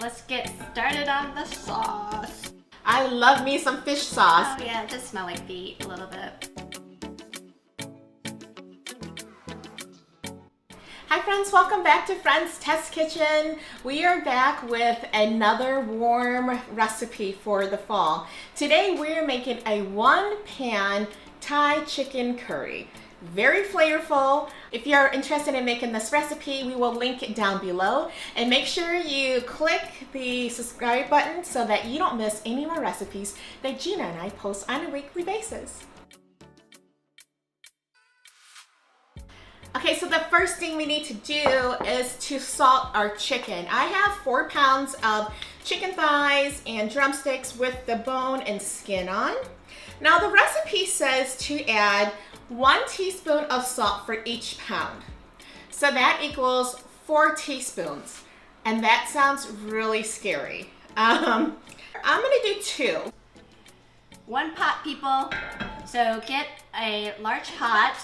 Let's get started on the sauce. I love me some fish sauce. Oh yeah, it does smell like feet a little bit. Hi friends, welcome back to Friends Test Kitchen. We are back with another warm recipe for the fall. Today we're making a one-pan Thai chicken curry. Very flavorful. If you're interested in making this recipe, we will link it down below. And make sure you click the subscribe button so that you don't miss any more recipes that Gina and I post on a weekly basis. Okay, so the first thing we need to do is to salt our chicken. I have 4 pounds of chicken thighs and drumsticks with the bone and skin on. Now the recipe says to add 1 teaspoon of salt for each pound. So that equals 4 teaspoons. And that sounds really scary. I'm gonna do 2. 1 pot, people. So get a large pot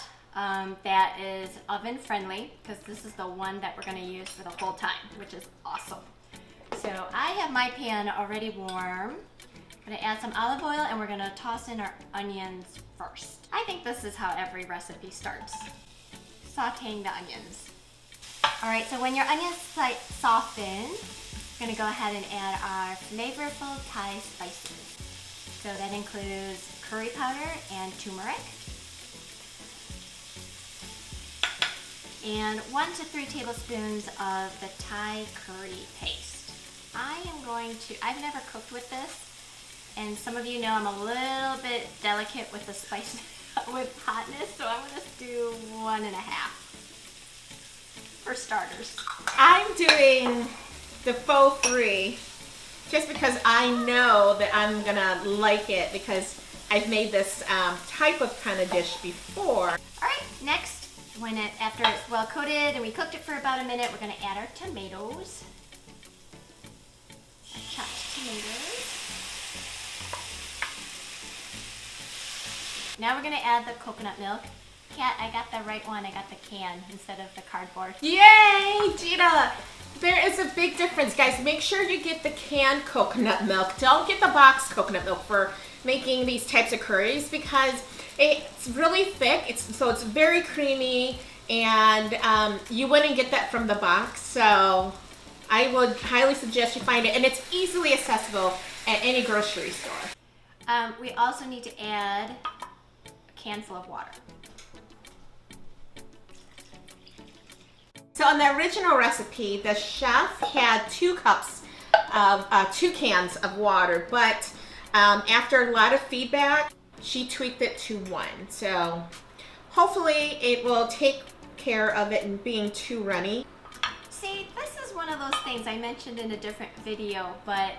that is oven friendly, because this is the one that we're gonna use for the whole time, which is awesome. So I have my pan already warm. I'm gonna add some olive oil and we're gonna toss in our onions first. I think this is how every recipe starts. Sauteing the onions. All right, so when your onions soften, we're gonna go ahead and add our flavorful Thai spices. So that includes curry powder and turmeric. And 1 to 3 tablespoons of the Thai curry paste. I've never cooked with this, and some of you know I'm a little bit delicate with the spice, with hotness, so I'm gonna do 1.5 for starters. I'm doing the faux 3 just because I know that I'm gonna like it because I've made this type of kind of dish before. All right, next, after it's well coated and we cooked it for about a minute, we're gonna add our tomatoes. Chopped tomatoes. Now we're gonna add the coconut milk. Kat, I got the right one. I got the can instead of the cardboard. Yay, Gina! There is a big difference, guys. Make sure you get the canned coconut milk. Don't get the boxed coconut milk for making these types of curries because it's really thick. So it's very creamy, and you wouldn't get that from the box. So I would highly suggest you find it, and it's easily accessible at any grocery store. We also need to add a can full of water. So in the original recipe, the chef had 2 cups of 2 cans of water, but after a lot of feedback, she tweaked it to 1. So hopefully it will take care of it and being too runny. See, this is one of those things I mentioned in a different video, but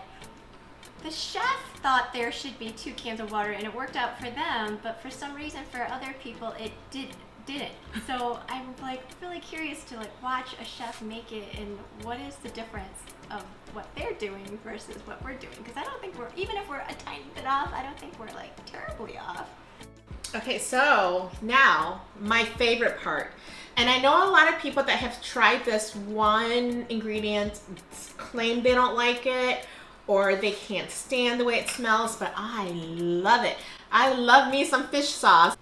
the chef thought there should be 2 cans of water and it worked out for them, but for some reason for other people it didn't. So I'm like really curious to watch a chef make it, and what is the difference of what they're doing versus what we're doing, because I don't think even if we're a tiny bit off, I don't think we're terribly off. Okay, so now my favorite part. And I know a lot of people that have tried this one ingredient claim they don't like it or they can't stand the way it smells, but I love it. I love me some fish sauce.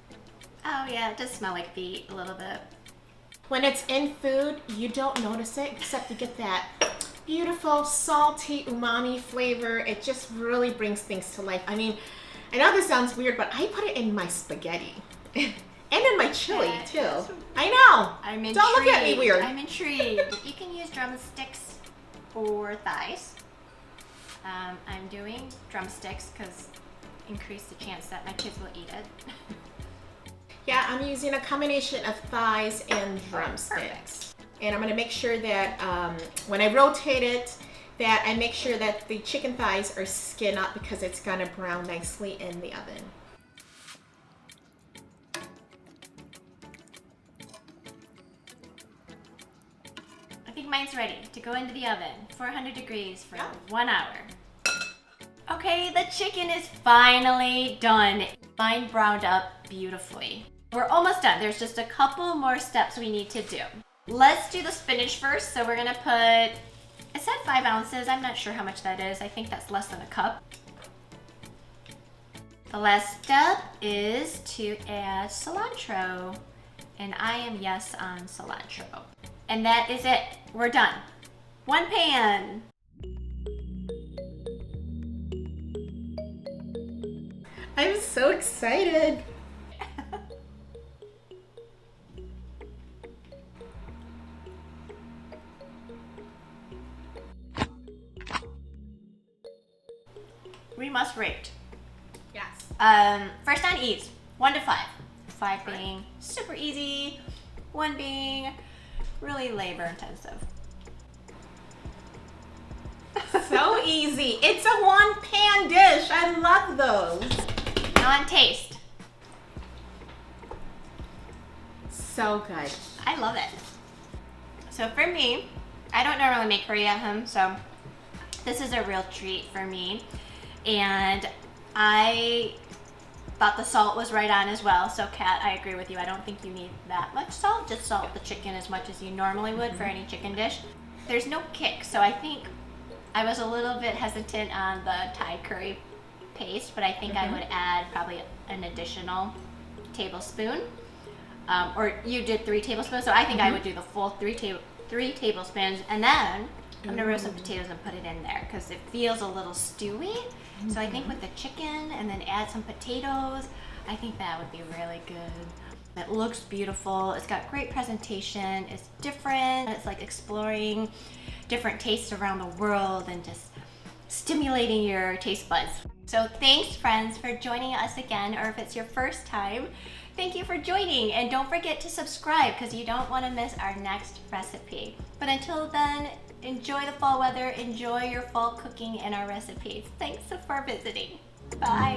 Oh yeah, it does smell like feet a little bit. When it's in food, you don't notice it, except you get that beautiful, salty, umami flavor. It just really brings things to life. I mean, I know this sounds weird, but I put it in my spaghetti. And in my chili, too. I know. I'm intrigued. Don't look at me weird. I'm intrigued. You can use drumsticks or thighs. I'm doing drumsticks because increase the chance that my kids will eat it. Yeah, I'm using a combination of thighs and drumsticks. Perfect. And I'm gonna make sure that when I rotate it, that I make sure that the chicken thighs are skinned up because it's gonna brown nicely in the oven. I think mine's ready to go into the oven, 400 degrees for 1 hour. Okay, the chicken is finally done. Mine browned up beautifully. We're almost done. There's just a couple more steps we need to do. Let's do the spinach first. So we're gonna put It said 5 ounces. I'm not sure how much that is. I think that's less than a cup. The last step is to add cilantro. And I am yes on cilantro. And that is it. We're done. 1 pan. I'm so excited. We must rate. Yes. First on ease, 1 to 5. 5 being super easy, 1 being really labor intensive. So easy. It's a 1-pan dish. I love those. On taste. So good. I love it. So for me, I don't normally make curry at home, so this is a real treat for me. And I thought the salt was right on as well. So Kat, I agree with you. I don't think you need that much salt. Just salt the chicken as much as you normally would for any chicken dish. There's no kick, so I think I was a little bit hesitant on the Thai curry paste, but I think I would add probably an additional tablespoon. Or you did 3 tablespoons, so I think I would do the full 3 tablespoons, and then I'm gonna roast some potatoes and put it in there because it feels a little stewy. So I think with the chicken and then add some potatoes, I think that would be really good. It looks beautiful. It's got great presentation. It's different. It's like exploring different tastes around the world and just stimulating your taste buds. So thanks friends for joining us again, or if it's your first time, thank you for joining, and don't forget to subscribe because you don't want to miss our next recipe. But until then, enjoy the fall weather, enjoy your fall cooking and our recipes. Thanks for visiting. Bye.